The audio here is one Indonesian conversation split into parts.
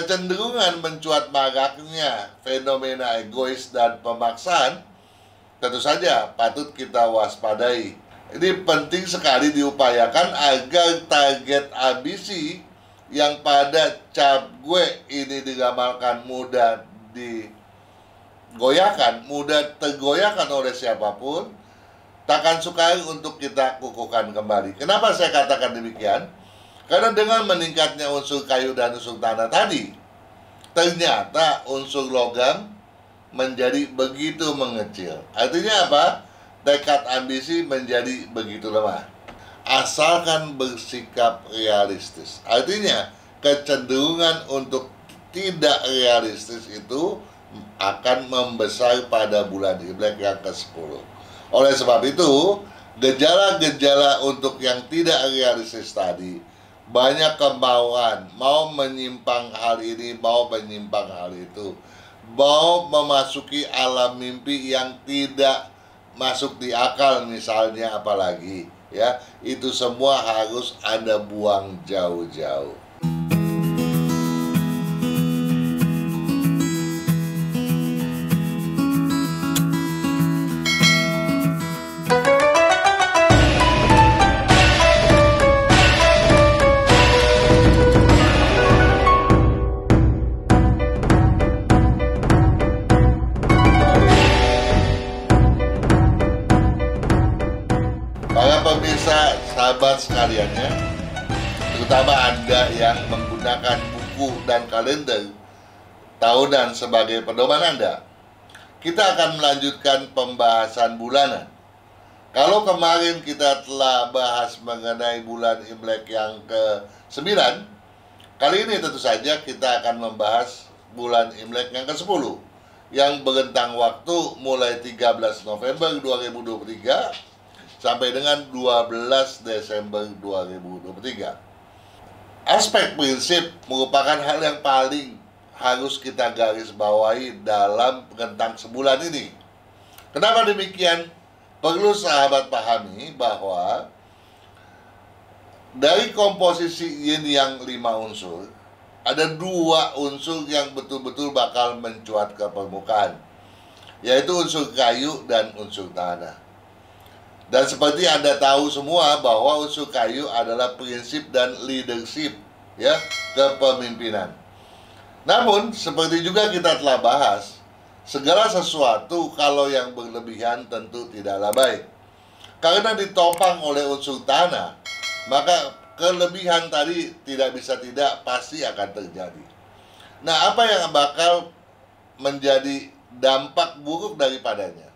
kecenderungan mencuat maraknya fenomena egois dan pemaksaan tentu saja patut kita waspadai. Ini penting sekali diupayakan agar target ambisi yang pada cap gue ini diramalkan mudah digoyahkan, mudah tergoyahkan oleh siapapun, takkan sukar untuk kita kukuhkan kembali. Kenapa saya katakan demikian? Karena dengan meningkatnya unsur kayu dan unsur tanah tadi, ternyata unsur logam menjadi begitu mengecil. Artinya apa? Tekad ambisi menjadi begitu lemah. Asalkan bersikap realistis. Artinya kecenderungan untuk tidak realistis itu akan membesar pada bulan Imlek yang ke-10. Oleh sebab itu, gejala-gejala untuk yang tidak realistis tadi, banyak kemauan, mau menyimpang hal ini, mau menyimpang hal itu, mau memasuki alam mimpi yang tidak masuk di akal misalnya, apalagi ya, itu semua harus Anda buang jauh-jauh. Para pemirsa, sahabat sekalian ya, terutama Anda yang menggunakan buku dan kalender tahunan sebagai pedoman Anda, kita akan melanjutkan pembahasan bulanan. Kalau kemarin kita telah bahas mengenai bulan Imlek yang ke-9, kali ini tentu saja kita akan membahas bulan Imlek yang ke-10 yang berentang waktu mulai 13 November 2023 sampai dengan 12 Desember 2023. Aspek prinsip merupakan hal yang paling harus kita garis bawahi dalam rentang sebulan ini. Kenapa demikian? Perlu sahabat pahami bahwa dari komposisi yin yang 5 unsur, ada 2 unsur yang betul-betul bakal mencuat ke permukaan, yaitu unsur kayu dan unsur tanah. Dan seperti Anda tahu semua bahwa unsur kayu adalah prinsip dan leadership ya, kepemimpinan. Namun seperti juga kita telah bahas, segala sesuatu kalau yang berlebihan tentu tidaklah baik. Karena ditopang oleh unsur tanah, maka kelebihan tadi tidak bisa tidak pasti akan terjadi. Nah, apa yang bakal menjadi dampak buruk daripadanya?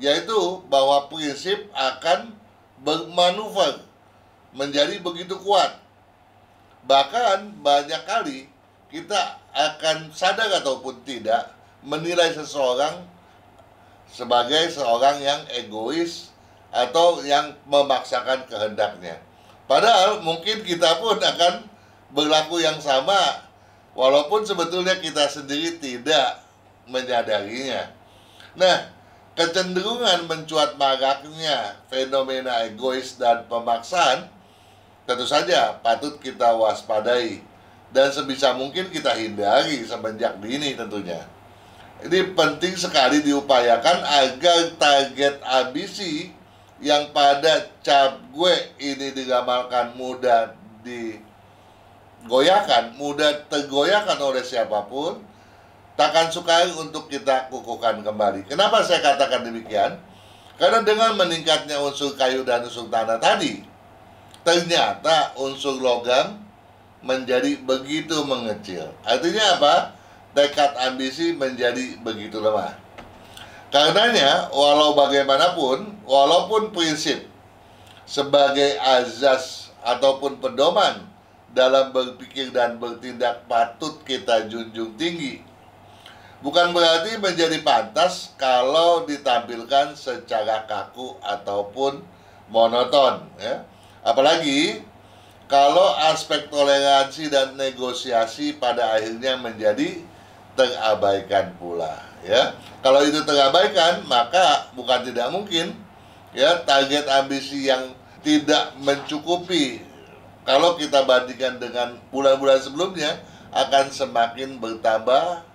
Yaitu bahwa prinsip akan bermanuver menjadi begitu kuat. Bahkan banyak kali kita akan sadar ataupun tidak menilai seseorang sebagai seorang yang egois atau yang memaksakan kehendaknya. Padahal mungkin kita pun akan berlaku yang sama, walaupun sebetulnya kita sendiri tidak menyadarinya. Nah, kecenderungan mencuat maraknya fenomena egois dan pemaksaan tentu saja patut kita waspadai dan sebisa mungkin kita hindari semenjak dini tentunya. Ini penting sekali diupayakan agar target ambisi yang pada cap gue ini diramalkan mudah digoyahkan, mudah tergoyahkan oleh siapapun, takkan sukar untuk kita kukuhkan kembali. Kenapa saya katakan demikian? Karena dengan meningkatnya unsur kayu dan unsur tanah tadi, ternyata unsur logam menjadi begitu mengecil. Artinya apa? Tekad ambisi menjadi begitu lemah. Karenanya, walau bagaimanapun, walaupun prinsip sebagai azas ataupun pedoman dalam berpikir dan bertindak patut kita junjung tinggi, bukan berarti menjadi pantas kalau ditampilkan secara kaku ataupun monoton ya. Apalagi kalau aspek toleransi dan negosiasi pada akhirnya menjadi terabaikan pula ya. Kalau itu terabaikan, maka bukan tidak mungkin ya target ambisi yang tidak mencukupi kalau kita bandingkan dengan bulan-bulan sebelumnya akan semakin bertambah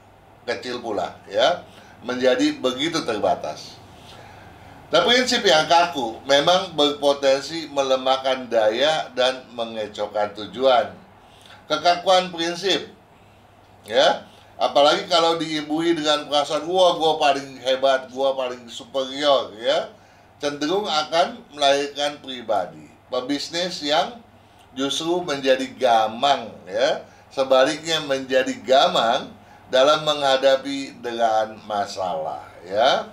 kecil pula, ya, menjadi begitu terbatas. Nah, prinsip yang kaku memang berpotensi melemahkan daya dan mengecohkan tujuan. Kekakuan prinsip, ya, apalagi kalau diimbui dengan perasaan wah gua paling hebat, gua paling superior, ya, cenderung akan melahirkan pribadi pebisnis yang justru menjadi gamang, ya, sebaliknya menjadi gamang dalam menghadapi dengan masalah, ya.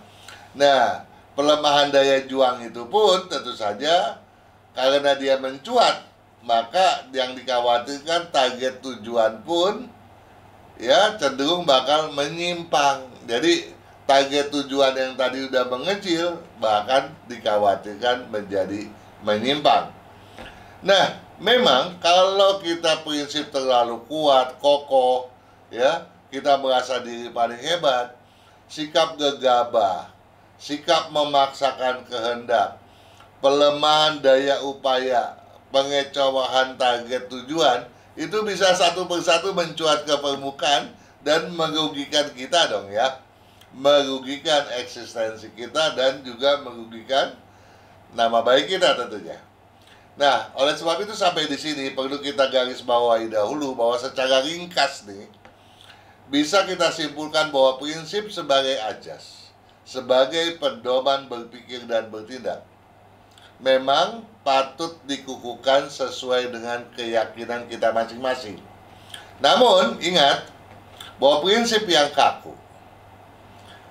Nah, pelemahan daya juang itu pun tentu saja karena dia mencuat, maka yang dikhawatirkan target tujuan pun, ya, cenderung bakal menyimpang. Jadi target tujuan yang tadi udah mengecil bahkan dikhawatirkan menjadi menyimpang. Nah, memang kalau kita prinsip terlalu kuat, kokoh, ya, kita merasa diri paling hebat, sikap gegabah, sikap memaksakan kehendak, pelemahan daya upaya, pengecohan target tujuan, itu bisa satu persatu mencuat ke permukaan dan merugikan kita dong, ya. Merugikan eksistensi kita dan juga merugikan nama baik kita tentunya. Nah, oleh sebab itu sampai di sini perlu kita garis bawahi dahulu bahwa secara ringkas nih, bisa kita simpulkan bahwa prinsip sebagai ajas, sebagai pedoman berpikir dan bertindak, memang patut dikukuhkan sesuai dengan keyakinan kita masing-masing. Namun, ingat bahwa prinsip yang kaku,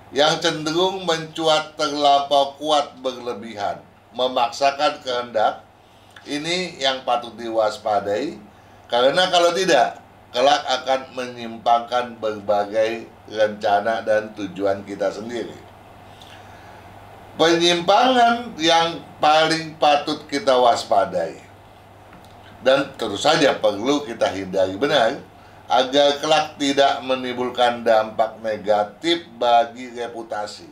yang cenderung mencuat terlampau kuat berlebihan, memaksakan kehendak, ini yang patut diwaspadai, karena kalau tidak, kelak akan menyimpangkan berbagai rencana dan tujuan kita sendiri. Penyimpangan yang paling patut kita waspadai dan tentu saja perlu kita hindari benar agar kelak tidak menimbulkan dampak negatif bagi reputasi,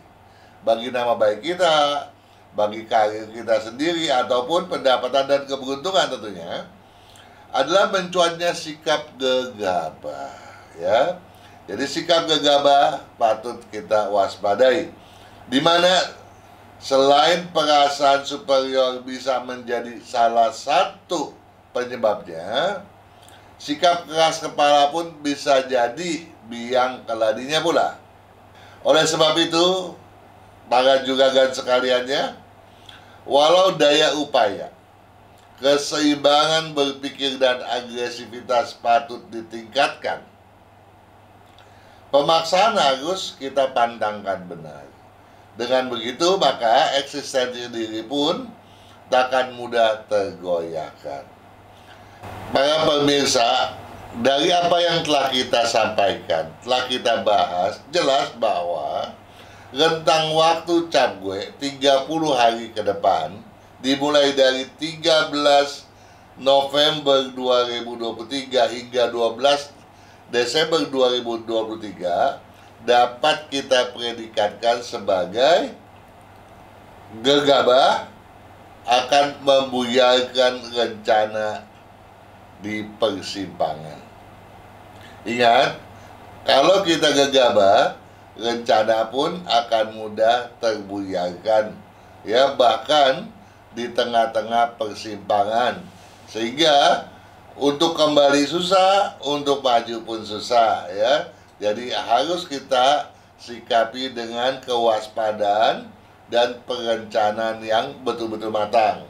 bagi nama baik kita, bagi karir kita sendiri ataupun pendapatan dan keberuntungan tentunya, adalah mencuatnya sikap gegabah, ya. Jadi sikap gegabah patut kita waspadai, di mana selain perasaan superior bisa menjadi salah satu penyebabnya, sikap keras kepala pun bisa jadi biang keladinya pula. Oleh sebab itu, para juragan sekaliannya, walau daya upaya, keseimbangan berpikir dan agresivitas patut ditingkatkan, pemaksaan harus kita pandangkan benar. Dengan begitu, maka eksistensi diri pun takkan mudah tergoyahkan. Para pemirsa, dari apa yang telah kita sampaikan, telah kita bahas, jelas bahwa rentang waktu cap gue 30 hari ke depan, dimulai dari 13 November 2023 hingga 12 Desember 2023, dapat kita predikatkan sebagai gegabah akan membuyarkan rencana di persimpangan. Ingat, kalau kita gegabah, rencana pun akan mudah terbuyarkan, ya, bahkan di tengah-tengah persimpangan, sehingga untuk kembali susah, untuk maju pun susah, ya. Jadi harus kita sikapi dengan kewaspadaan dan perencanaan yang betul-betul matang.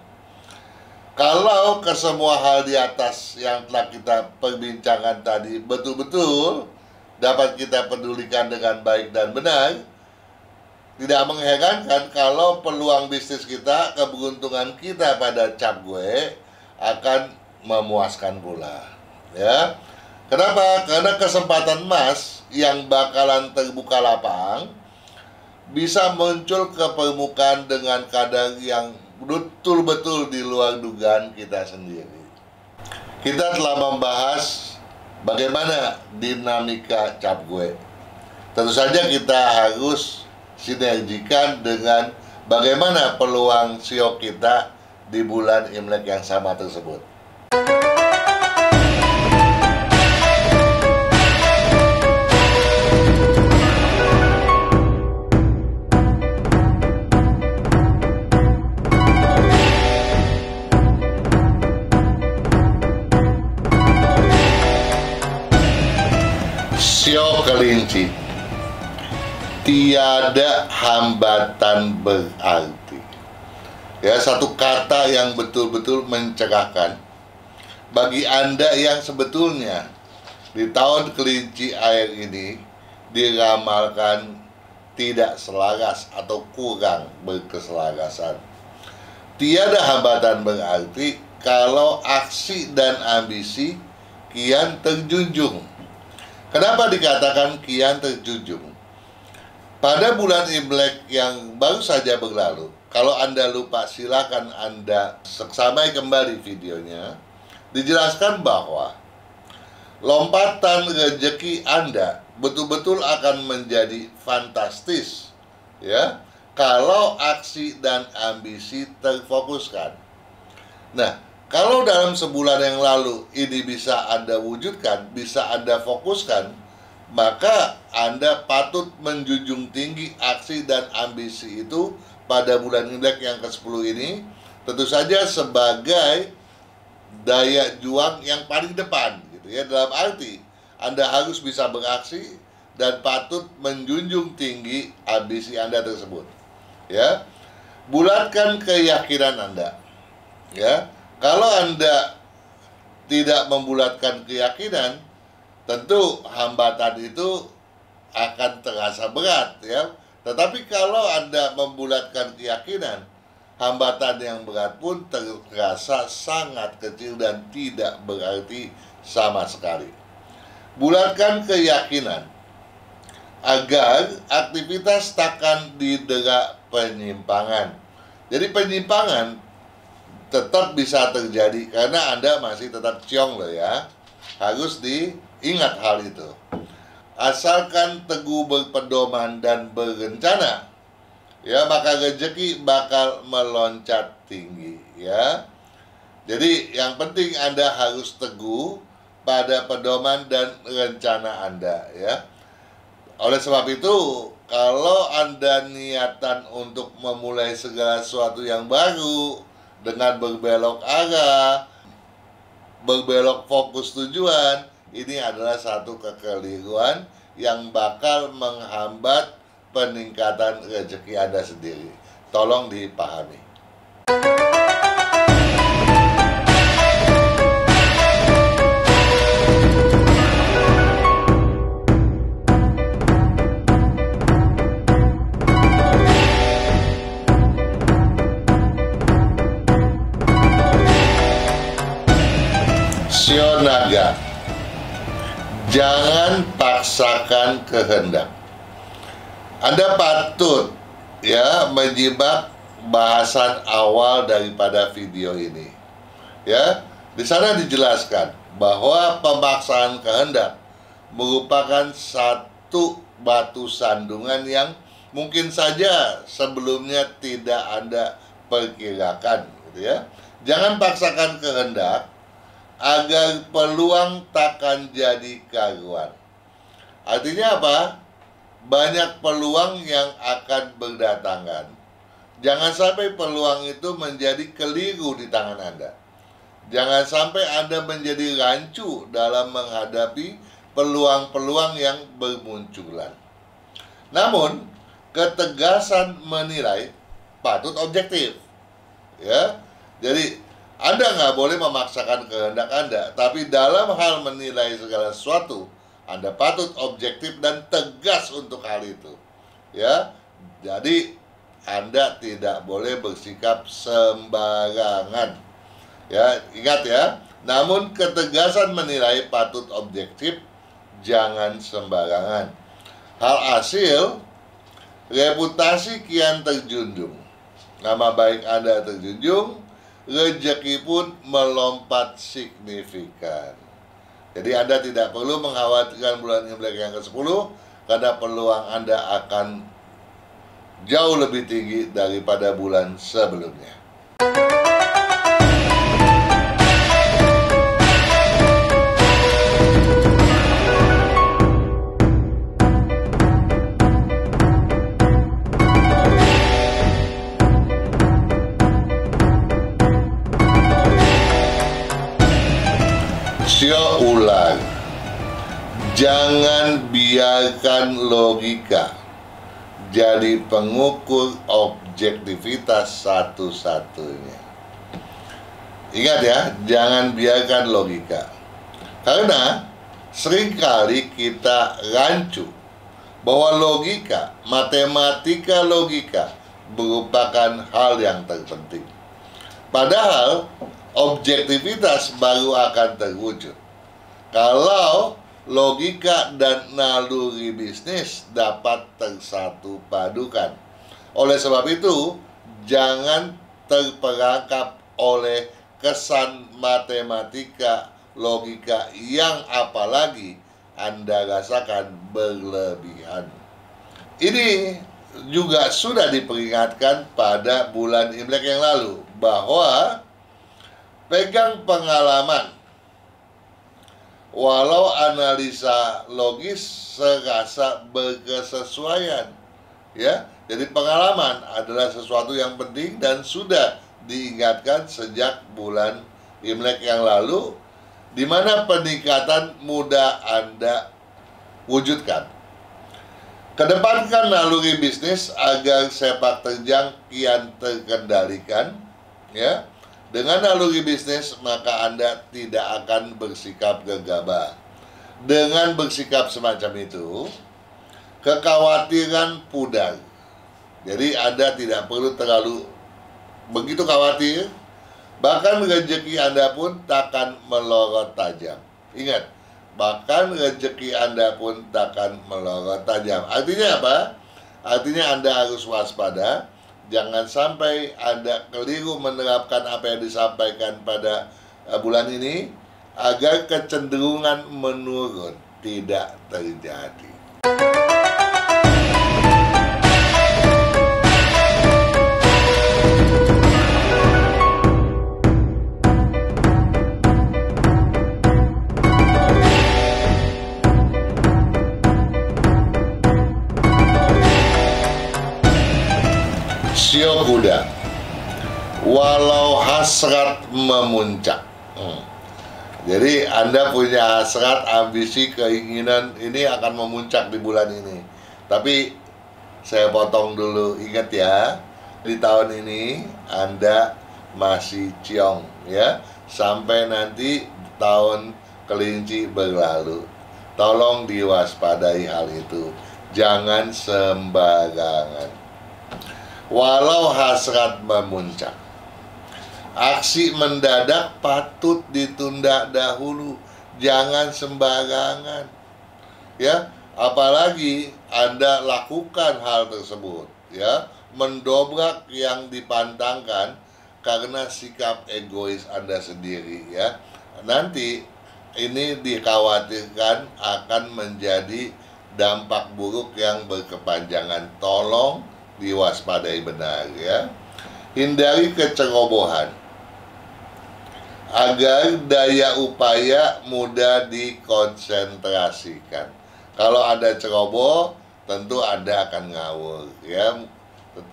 Kalau kesemua hal di atas yang telah kita perbincangkan tadi betul-betul dapat kita pedulikan dengan baik dan benar, tidak mengherankan kalau peluang bisnis kita, keberuntungan kita pada cap gue akan memuaskan pula, ya. Kenapa? Karena kesempatan emas yang bakalan terbuka lapang bisa muncul ke permukaan dengan kadar yang betul-betul di luar dugaan kita sendiri. Kita telah membahas bagaimana dinamika cap gue. Tentu saja kita harus sinergikan dengan bagaimana peluang siok kita di bulan Imlek yang sama tersebut. kelinci. Tiada hambatan berarti. Ya, satu kata yang betul-betul mencerahkan bagi Anda yang sebetulnya di tahun kelinci air ini diramalkan tidak selaras atau kurang berkeselarasan. Tiada hambatan berarti kalau aksi dan ambisi kian terjunjung. Kenapa dikatakan kian terjunjung? Pada bulan Imlek yang baru saja berlalu, kalau Anda lupa silakan Anda seksamai kembali videonya, dijelaskan bahwa lompatan rezeki Anda betul-betul akan menjadi fantastis, ya, kalau aksi dan ambisi terfokuskan. Nah, kalau dalam sebulan yang lalu ini bisa Anda wujudkan, bisa Anda fokuskan, maka Anda patut menjunjung tinggi aksi dan ambisi itu pada bulan Imlek yang ke-10 ini, tentu saja sebagai daya juang yang paling depan, gitu ya. Dalam arti Anda harus bisa beraksi dan patut menjunjung tinggi ambisi Anda tersebut, ya. Bulatkan keyakinan Anda, ya. Kalau Anda tidak membulatkan keyakinan, tentu hambatan itu akan terasa berat, ya. Tetapi kalau Anda membulatkan keyakinan, hambatan yang berat pun terasa sangat kecil dan tidak berarti sama sekali. Bulatkan keyakinan agar aktivitas takkan didera penyimpangan. Jadi penyimpangan tetap bisa terjadi karena Anda masih tetap ciong loh, ya. Harus diingat hal itu. Asalkan teguh berpedoman dan berencana, ya, maka rezeki bakal meloncat tinggi, ya. Jadi yang penting Anda harus teguh pada pedoman dan rencana Anda, ya. Oleh sebab itu, kalau Anda niatan untuk memulai segala sesuatu yang baru dengan berbelok arah, berbelok fokus tujuan, ini adalah satu kekeliruan yang bakal menghambat peningkatan rezeki Anda sendiri. Tolong dipahami. Shio Naga, jangan paksakan kehendak. Anda patut, ya, menyimak bahasan awal daripada video ini. Ya, di sana dijelaskan bahwa pemaksaan kehendak merupakan satu batu sandungan yang mungkin saja sebelumnya tidak Anda perkirakan, gitu ya. Jangan paksakan kehendak agar peluang takkan jadi karuan. Artinya apa? Banyak peluang yang akan berdatangan. Jangan sampai peluang itu menjadi keliru di tangan Anda. Jangan sampai Anda menjadi rancu dalam menghadapi peluang-peluang yang bermunculan. Namun, ketegasan menilai patut objektif, ya. Jadi Anda nggak boleh memaksakan kehendak Anda, tapi dalam hal menilai segala sesuatu, Anda patut objektif dan tegas untuk hal itu, ya. Jadi Anda tidak boleh bersikap sembarangan, ya. Ingat, ya. Namun ketegasan menilai patut objektif, jangan sembarangan. Hal hasil, reputasi kian terjunjung, nama baik Anda terjunjung, rezeki pun melompat signifikan. Jadi Anda tidak perlu mengkhawatirkan bulan Imlek yang ke-10, karena peluang Anda akan jauh lebih tinggi daripada bulan sebelumnya. Shio Ular, Jangan biarkan logika jadi pengukur objektivitas satu-satunya. Ingat ya, jangan biarkan logika. Karena seringkali kita rancu bahwa logika, matematika logika merupakan hal yang terpenting. Padahal objektivitas baru akan terwujud kalau logika dan naluri bisnis dapat tersatu padukan. Oleh sebab itu, jangan terperangkap oleh kesan matematika logika yang apalagi Anda rasakan berlebihan. Ini juga sudah diperingatkan pada bulan Imlek yang lalu bahwa pegang pengalaman. Walau analisa logis serasa berkesesuaian, ya. Jadi pengalaman adalah sesuatu yang penting dan sudah diingatkan sejak bulan Imlek yang lalu, di mana peningkatan mudah Anda wujudkan. Kedepankan naluri bisnis agar sepak terjang kian terkendalikan, ya. Dengan naluri bisnis, maka Anda tidak akan bersikap gegabah. Dengan bersikap semacam itu, kekhawatiran pudar. Jadi Anda tidak perlu terlalu begitu khawatir. Bahkan rezeki Anda pun takkan melorot tajam. Ingat, bahkan rezeki Anda pun takkan melorot tajam. Artinya apa? Artinya Anda harus waspada. Jangan sampai Anda keliru menerapkan apa yang disampaikan pada bulan ini, agar kecenderungan menurun tidak terjadi. Sio kuda, walau hasrat memuncak. Jadi Anda punya hasrat, ambisi, keinginan ini akan memuncak di bulan ini. Tapi saya potong dulu, ingat ya, di tahun ini Anda masih ciong ya, sampai nanti tahun kelinci berlalu. Tolong diwaspadai hal itu, jangan sembarangan. Walau hasrat memuncak, aksi mendadak patut ditunda dahulu, jangan sembarangan. Ya, apalagi Anda lakukan hal tersebut, ya, mendobrak yang dipantangkan karena sikap egois Anda sendiri, ya. Nanti ini dikhawatirkan akan menjadi dampak buruk yang berkepanjangan. Tolong diwaspadai benar ya. Hindari kecerobohan agar daya upaya mudah dikonsentrasikan. Kalau ada ceroboh, tentu Anda akan ngawur ya.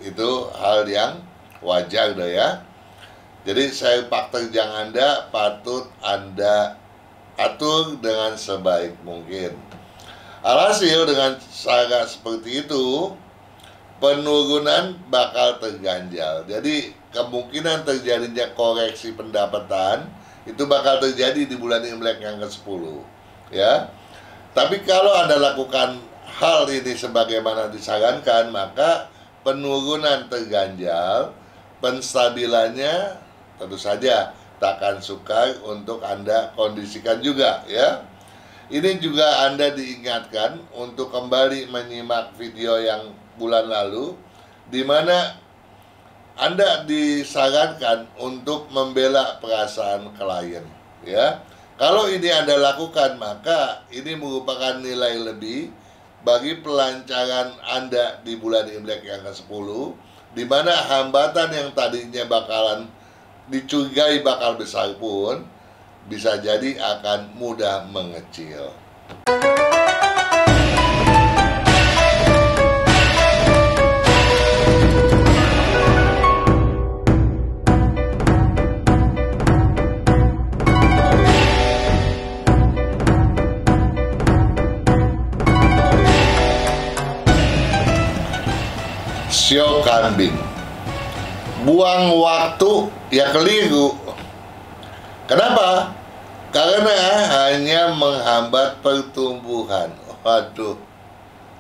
Itu hal yang wajar deh ya. Jadi sepak terjang Anda patut Anda atur dengan sebaik mungkin. Alhasil dengan cara seperti itu, penurunan bakal terganjal. Jadi kemungkinan terjadinya koreksi pendapatan itu bakal terjadi di bulan Imlek yang ke-10 ya. Tapi kalau Anda lakukan hal ini sebagaimana disarankan, maka penurunan terganjal, penstabilannya tentu saja takkan sukar untuk Anda kondisikan juga ya. Ini juga Anda diingatkan untuk kembali menyimak video yang bulan lalu, di mana Anda disarankan untuk membela perasaan klien ya. Kalau ini Anda lakukan, maka ini merupakan nilai lebih bagi pelancaran Anda di bulan Imlek yang ke-10, di mana hambatan yang tadinya bakalan dicurigai bakal besar pun bisa jadi akan mudah mengecil. kambing. Buang waktu ya keliru. Kenapa? Karena hanya menghambat pertumbuhan. Waduh.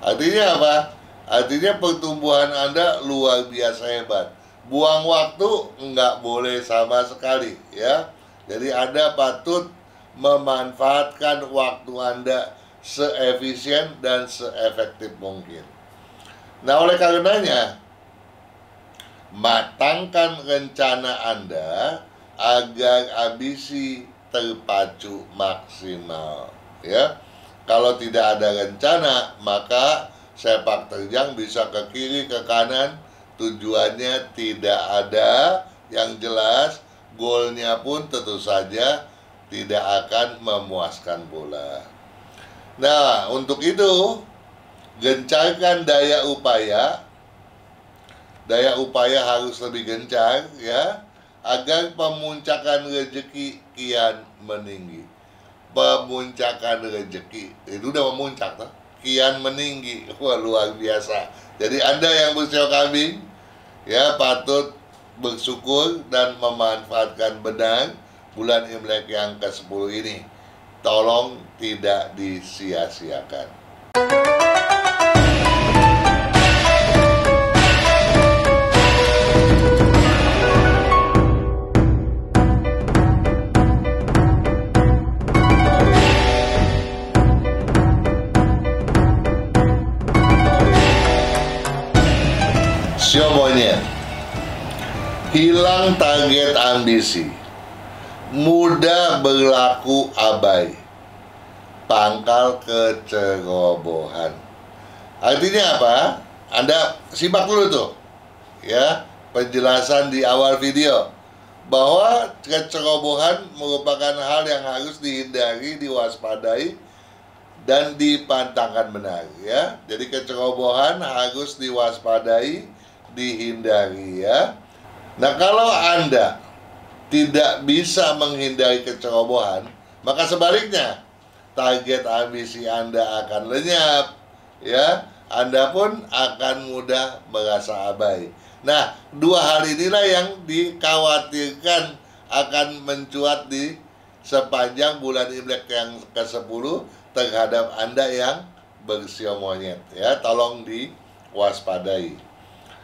Artinya apa? Artinya pertumbuhan Anda luar biasa hebat. Buang waktu nggak boleh sama sekali, ya. Jadi Anda patut memanfaatkan waktu Anda seefisien dan seefektif mungkin. Nah, oleh karenanya, matangkan rencana Anda agar ambisi terpacu maksimal, ya. Kalau tidak ada rencana, maka sepak terjang bisa ke kiri, ke kanan, tujuannya tidak ada yang jelas, golnya pun tentu saja tidak akan memuaskan bola. Nah, untuk itu, gencarkan daya upaya. Daya upaya harus lebih gencar, ya, agar pemuncakan rezeki kian meninggi. Pemuncakan rezeki itu udah memuncak, toh? Kian meninggi. Wah, luar biasa. Jadi Anda yang bersio kambing, ya, patut bersyukur dan memanfaatkan benar bulan Imlek yang ke-10 ini. Tolong tidak disia-siakan. Sio monyet. Hilang target ambisi, mudah berlaku abai, pangkal kecerobohan. Artinya apa? Anda simak dulu tuh, ya, penjelasan di awal video bahwa kecerobohan merupakan hal yang harus dihindari, diwaspadai, dan dipantangkan benar, ya. Jadi kecerobohan harus diwaspadai, dihindari, ya. Nah, kalau Anda tidak bisa menghindari kecerobohan, maka sebaliknya target ambisi Anda akan lenyap, ya. Anda pun akan mudah merasa abai. Nah, dua hal inilah yang dikhawatirkan akan mencuat di sepanjang bulan Imlek yang ke-10 terhadap Anda yang bersio monyet, ya. Tolong diwaspadai.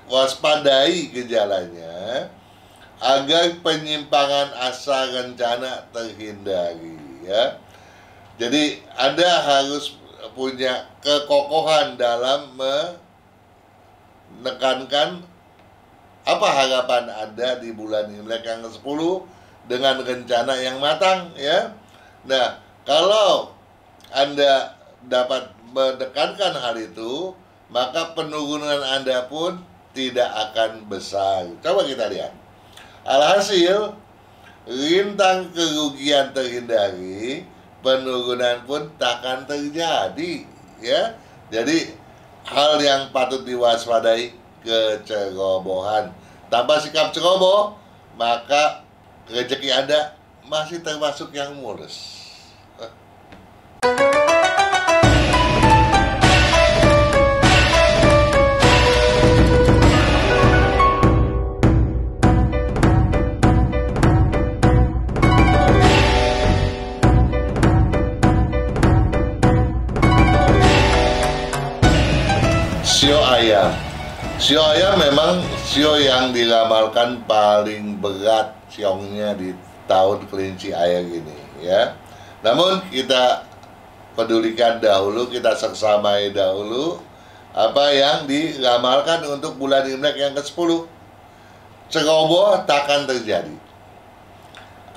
Waspadai gejalanya agar penyimpangan asa rencana terhindari, ya. Jadi Anda harus punya kekokohan dalam menekankan apa harapan Anda di bulan Imlek yang ke-10 dengan rencana yang matang, ya. Nah, kalau Anda dapat menekankan hal itu, maka penurunan Anda pun tidak akan besar. Coba kita lihat. Alhasil, rintang kerugian terhindari, penurunan pun takkan terjadi, ya. Jadi hal yang patut diwaspadai, kecerobohan. Tanpa sikap ceroboh, maka rezeki Anda masih termasuk yang mulus. Sio ayam. Sio ayam memang sio yang diramalkan paling berat siongnya di tahun kelinci air ini, ya. Namun kita pedulikan dahulu, kita seksamai dahulu apa yang diramalkan untuk bulan Imlek yang ke-10. Ceroboh takkan terjadi.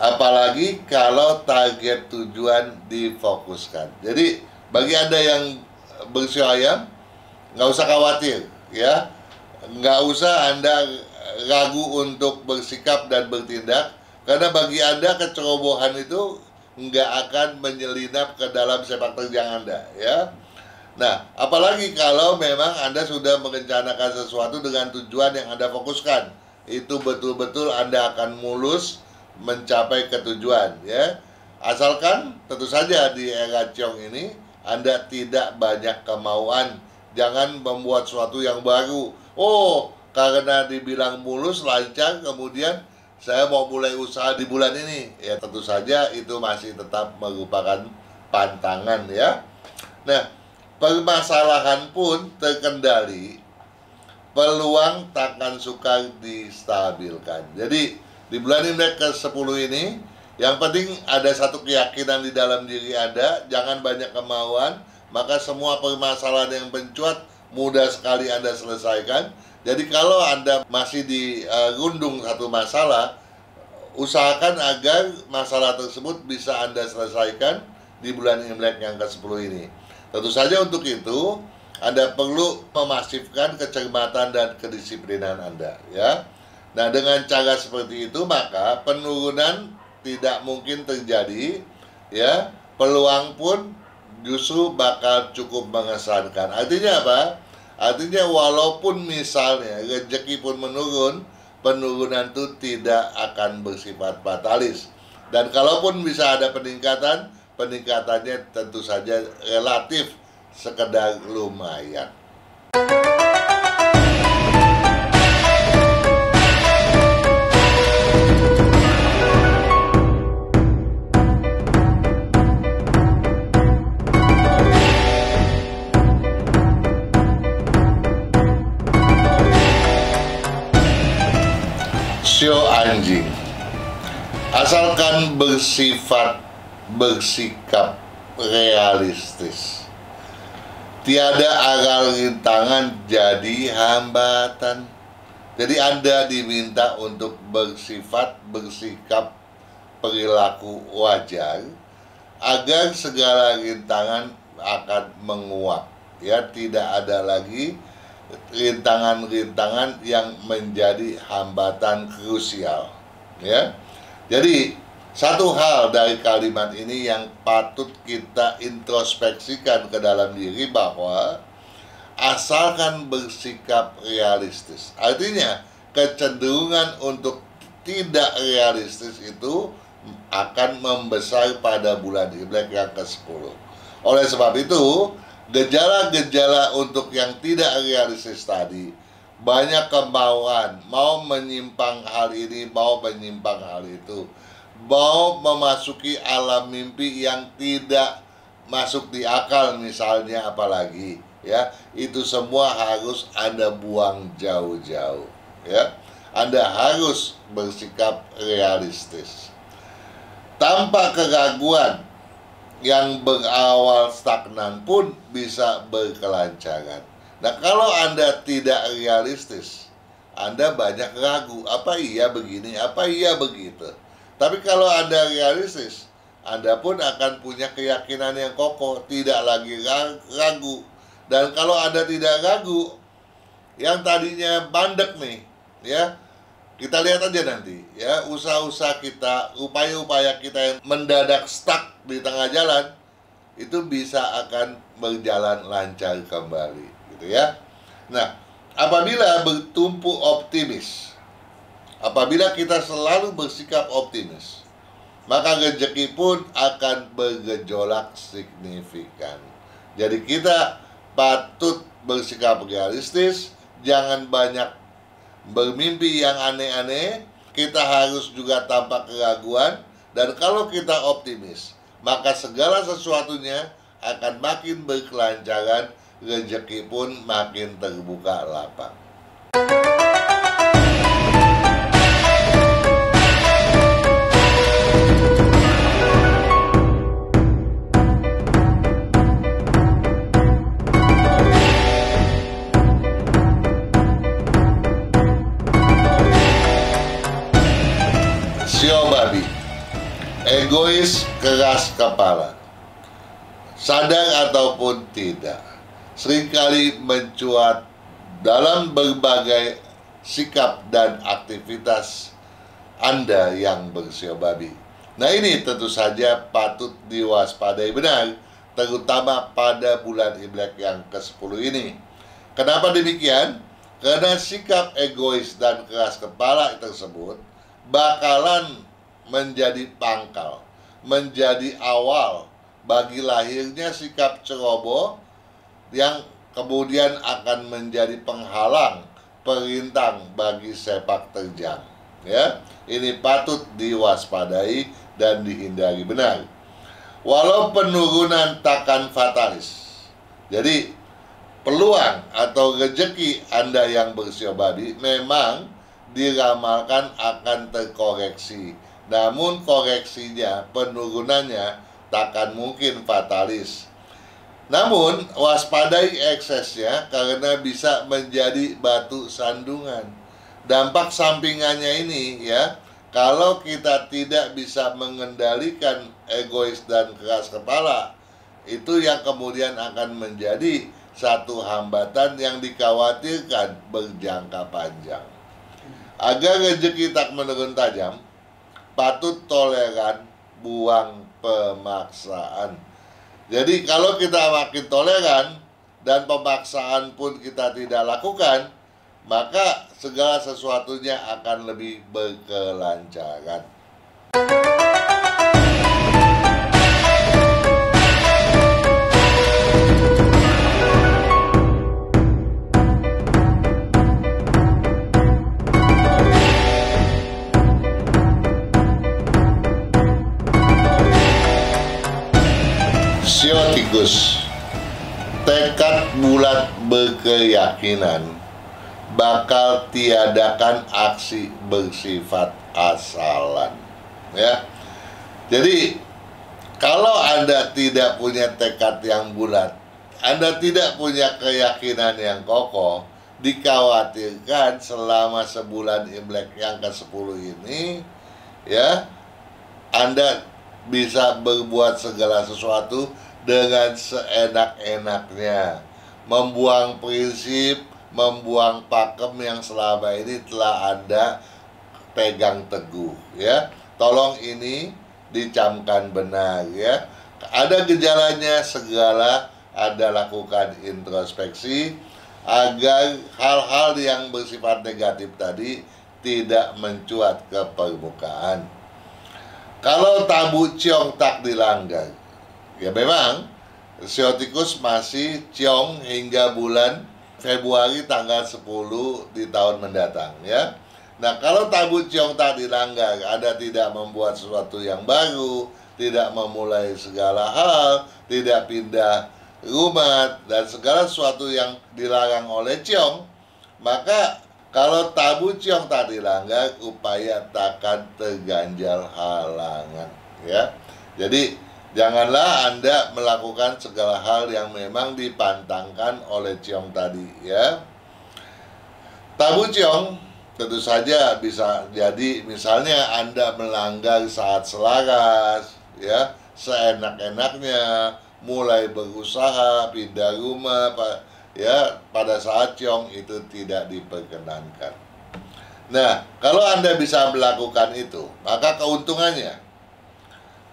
Apalagi kalau target tujuan difokuskan. Jadi bagi Anda yang bersio ayam, nggak usah khawatir, ya. Nggak usah Anda ragu untuk bersikap dan bertindak, karena bagi Anda kecerobohan itu nggak akan menyelinap ke dalam sepak terjang Anda, ya. Nah, apalagi kalau memang Anda sudah merencanakan sesuatu dengan tujuan yang Anda fokuskan, itu betul-betul Anda akan mulus mencapai ketujuan, ya. Asalkan tentu saja di era Ciong ini Anda tidak banyak kemauan. Jangan membuat sesuatu yang baru. Oh, karena dibilang mulus, lancar, kemudian saya mau mulai usaha di bulan ini. Ya tentu saja itu masih tetap merupakan pantangan ya. Nah, permasalahan pun terkendali, peluang takkan sukar distabilkan. Jadi di bulan Imlek ke-10 ini, yang penting ada satu keyakinan di dalam diri Anda, jangan banyak kemauan, maka semua permasalahan yang mencuat mudah sekali Anda selesaikan. Jadi kalau Anda masih dirundung satu masalah, usahakan agar masalah tersebut bisa Anda selesaikan di bulan Imlek yang ke-10 ini. Tentu saja untuk itu Anda perlu memasifkan kecermatan dan kedisiplinan Anda ya. Nah, dengan cara seperti itu maka penurunan tidak mungkin terjadi ya. Peluang pun justru bakal cukup mengesankan. Artinya apa? Artinya walaupun misalnya rezeki pun menurun, penurunan itu tidak akan bersifat fatalis. Dan kalaupun bisa ada peningkatan, peningkatannya tentu saja relatif sekedar lumayan. Sio anjing, asalkan bersikap realistis, tiada aral rintangan jadi hambatan. Jadi Anda diminta untuk bersikap perilaku wajar agar segala rintangan akan menguap ya. Tidak ada lagi rintangan-rintangan yang menjadi hambatan krusial ya. Jadi satu hal dari kalimat ini yang patut kita introspeksikan ke dalam diri, bahwa asalkan bersikap realistis, artinya kecenderungan untuk tidak realistis itu akan membesar pada bulan Imlek yang ke-10. Oleh sebab itu, gejala-gejala untuk yang tidak realistis tadi, banyak kemauan, mau menyimpang hal ini, mau menyimpang hal itu, mau memasuki alam mimpi yang tidak masuk di akal misalnya, apalagi ya, itu semua harus Anda buang jauh-jauh ya. Anda harus bersikap realistis. Tanpa keraguan yang berawal stagnan pun bisa berkelancaran. Nah, kalau Anda tidak realistis, Anda banyak ragu, apa iya begini, apa iya begitu. Tapi kalau Anda realistis, Anda pun akan punya keyakinan yang kokoh, tidak lagi ragu. Dan kalau Anda tidak ragu, yang tadinya bandek nih, ya, kita lihat aja nanti, ya, usaha-usaha kita, upaya-upaya kita yang mendadak stuck di tengah jalan, itu bisa akan berjalan lancar kembali, gitu ya. Nah, apabila bertumpu optimis, apabila kita selalu bersikap optimis, maka rezeki pun akan bergejolak signifikan. Jadi kita patut bersikap realistis, jangan banyak bermimpi yang aneh-aneh. Kita harus juga tampak keraguan. Dan kalau kita optimis, maka segala sesuatunya akan makin berkelancaran, rezeki pun makin terbuka lapang. Sio babi, egois, keras kepala, sadar ataupun tidak, seringkali mencuat dalam berbagai sikap dan aktivitas Anda yang bersio babi. Nah, ini tentu saja patut diwaspadai benar, terutama pada bulan Imlek yang ke-10 ini. Kenapa demikian? Karena sikap egois dan keras kepala tersebut bakalan menjadi pangkal, menjadi awal bagi lahirnya sikap ceroboh yang kemudian akan menjadi penghalang perintang bagi sepak terjang. Ya, ini patut diwaspadai dan dihindari benar. Walau penurunan takkan fatalis. Jadi peluang atau rezeki Anda yang bersio babi memang diramalkan akan terkoreksi. Namun koreksinya, penurunannya takkan mungkin fatalis. Namun waspadai eksesnya karena bisa menjadi batu sandungan. Dampak sampingannya ini ya, kalau kita tidak bisa mengendalikan egois dan keras kepala, itu yang kemudian akan menjadi satu hambatan yang dikhawatirkan berjangka panjang. Agar rezeki tak menurun tajam, patut toleran, buang pemaksaan. Jadi kalau kita makin toleran dan pemaksaan pun kita tidak lakukan, maka segala sesuatunya akan lebih berkelancaran. Sio tikus, tekad bulat berkeyakinan bakal tiadakan aksi bersifat asalan. Ya, jadi kalau Anda tidak punya tekad yang bulat, Anda tidak punya keyakinan yang kokoh, dikhawatirkan selama sebulan Imlek yang ke-10 ini, ya, Anda bisa berbuat segala sesuatu dengan seenak-enaknya, membuang prinsip, membuang pakem yang selama ini telah Anda pegang teguh, ya. Tolong ini dicamkan benar, ya. Ada gejalanya, segala Anda lakukan introspeksi agar hal-hal yang bersifat negatif tadi tidak mencuat ke permukaan. Kalau tabu ciong tak dilanggar, ya memang sio tikus masih ciong hingga bulan Februari tanggal 10 di tahun mendatang, ya. Nah, kalau tabu ciong tak dilanggar, Anda tidak membuat sesuatu yang baru, tidak memulai segala hal, tidak pindah rumah, dan segala sesuatu yang dilarang oleh ciong, maka kalau tabu ciong tak dilanggar, upaya takkan terganjal halangan, ya. Jadi janganlah Anda melakukan segala hal yang memang dipantangkan oleh ciong tadi, ya. Tabu ciong tentu saja bisa jadi misalnya Anda melanggar saat selaras, ya, seenak-enaknya, mulai berusaha, pindah rumah, ya, pada saat ciong itu tidak diperkenankan. Nah, kalau Anda bisa melakukan itu, maka keuntungannya,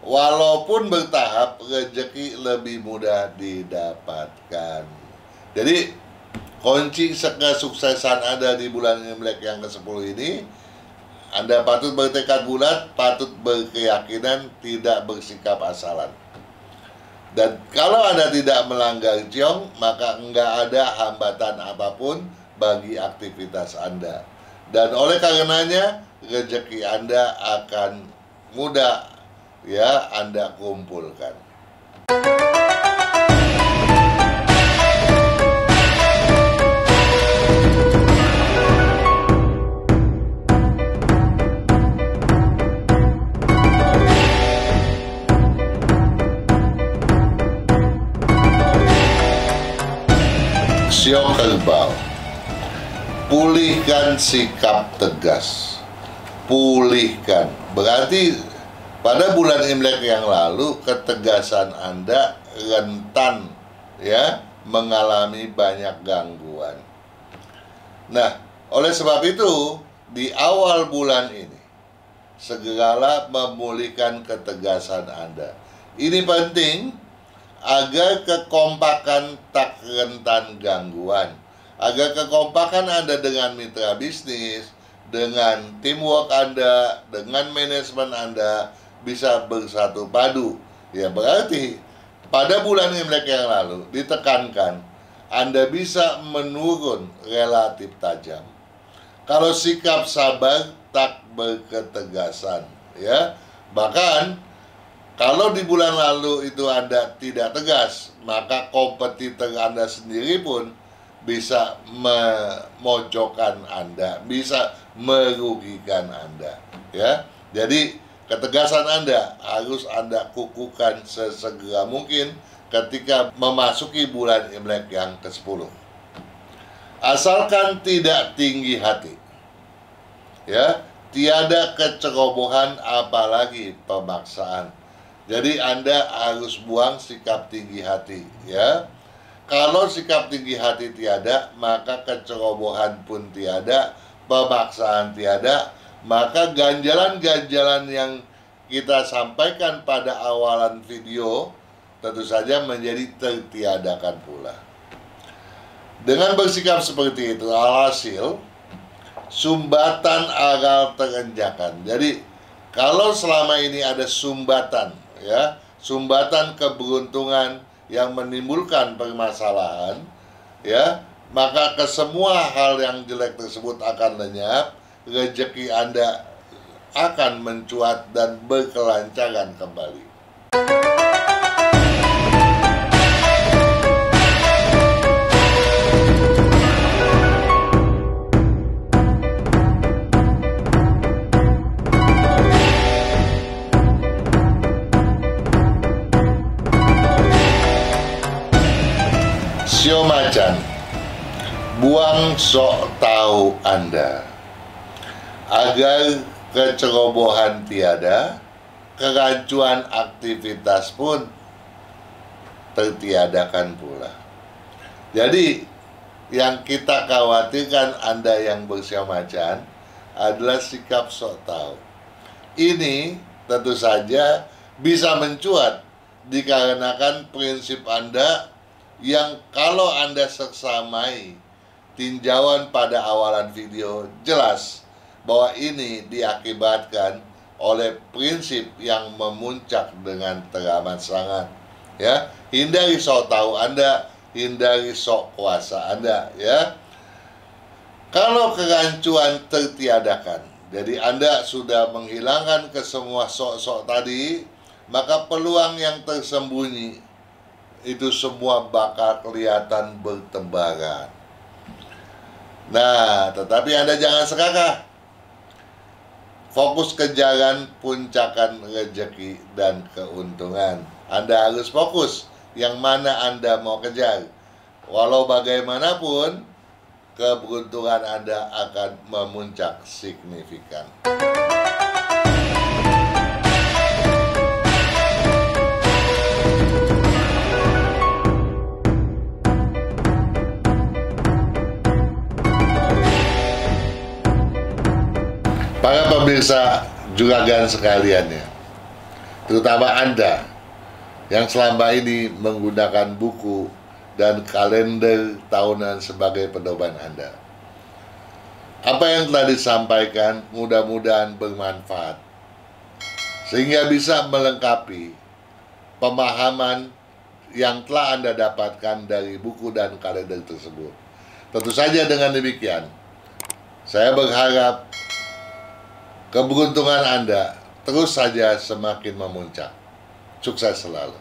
walaupun bertahap, rezeki lebih mudah didapatkan. Jadi, kunci kesuksesan Anda di bulan Imlek yang ke-10 ini, Anda patut bertekad bulat, patut berkeyakinan, tidak bersikap asalan. Dan kalau Anda tidak melanggar ciong, maka enggak ada hambatan apapun bagi aktivitas Anda. Dan oleh karenanya, rezeki Anda akan mudah, ya, Anda kumpulkan. Sio kerbau, pulihkan sikap tegas. Pulihkan, berarti pada bulan Imlek yang lalu ketegasan Anda rentan, ya, mengalami banyak gangguan. Nah, oleh sebab itu di awal bulan ini segeralah memulihkan ketegasan Anda. Ini penting agar kekompakan tak rentan gangguan, agar kekompakan Anda dengan mitra bisnis, dengan teamwork Anda, dengan manajemen Anda bisa bersatu padu. Ya, berarti pada bulan Imlek yang lalu ditekankan Anda bisa menurun relatif tajam. Kalau sikap sabar tak berketegasan, ya. Bahkan kalau di bulan lalu itu Anda tidak tegas, maka kompetitor Anda sendiri pun bisa memojokkan Anda, bisa merugikan Anda, ya. Jadi ketegasan Anda harus Anda kukuhkan sesegera mungkin ketika memasuki bulan Imlek yang ke-10. Asalkan tidak tinggi hati, ya, tiada kecerobohan apalagi pemaksaan. Jadi Anda harus buang sikap tinggi hati, ya. Kalau sikap tinggi hati tiada, maka kecerobohan pun tiada, pemaksaan tiada, maka ganjalan-ganjalan yang kita sampaikan pada awalan video tentu saja menjadi tertiadakan pula. Dengan bersikap seperti itu, alhasil sumbatan agar terenjakan. Jadi kalau selama ini ada sumbatan, ya, sumbatan keberuntungan yang menimbulkan permasalahan, ya, maka kesemua hal yang jelek tersebut akan lenyap, rezeki Anda akan mencuat dan berkelancaran kembali. Sio macan, buang sok tahu Anda, agar kecerobohan tiada, kerancuan aktivitas pun tertiadakan pula. Jadi yang kita khawatirkan Anda yang bersio macan adalah sikap sok tahu. Ini tentu saja bisa mencuat dikarenakan prinsip Anda yang kalau Anda seksamai tinjauan pada awalan video, jelas bahwa ini diakibatkan oleh prinsip yang memuncak dengan teramat sangat, ya. Hindari sok tahu Anda, hindari sok kuasa Anda, ya. Kalau kerancuan tertiadakan, jadi Anda sudah menghilangkan kesemua sok-sok tadi, maka peluang yang tersembunyi itu semua bakal kelihatan bertebaran. Nah, tetapi Anda jangan serakah. Fokus kejaran puncakan rezeki dan keuntungan. Anda harus fokus yang mana Anda mau kejar. Walau bagaimanapun, keberuntungan Anda akan memuncak signifikan. Para pemirsa juragan sekalian, ya, terutama Anda yang selama ini menggunakan buku dan kalender tahunan sebagai pedoman Anda. Apa yang telah disampaikan mudah-mudahan bermanfaat, sehingga bisa melengkapi pemahaman yang telah Anda dapatkan dari buku dan kalender tersebut. Tentu saja dengan demikian, saya berharap keberuntungan Anda terus saja semakin memuncak. Sukses selalu.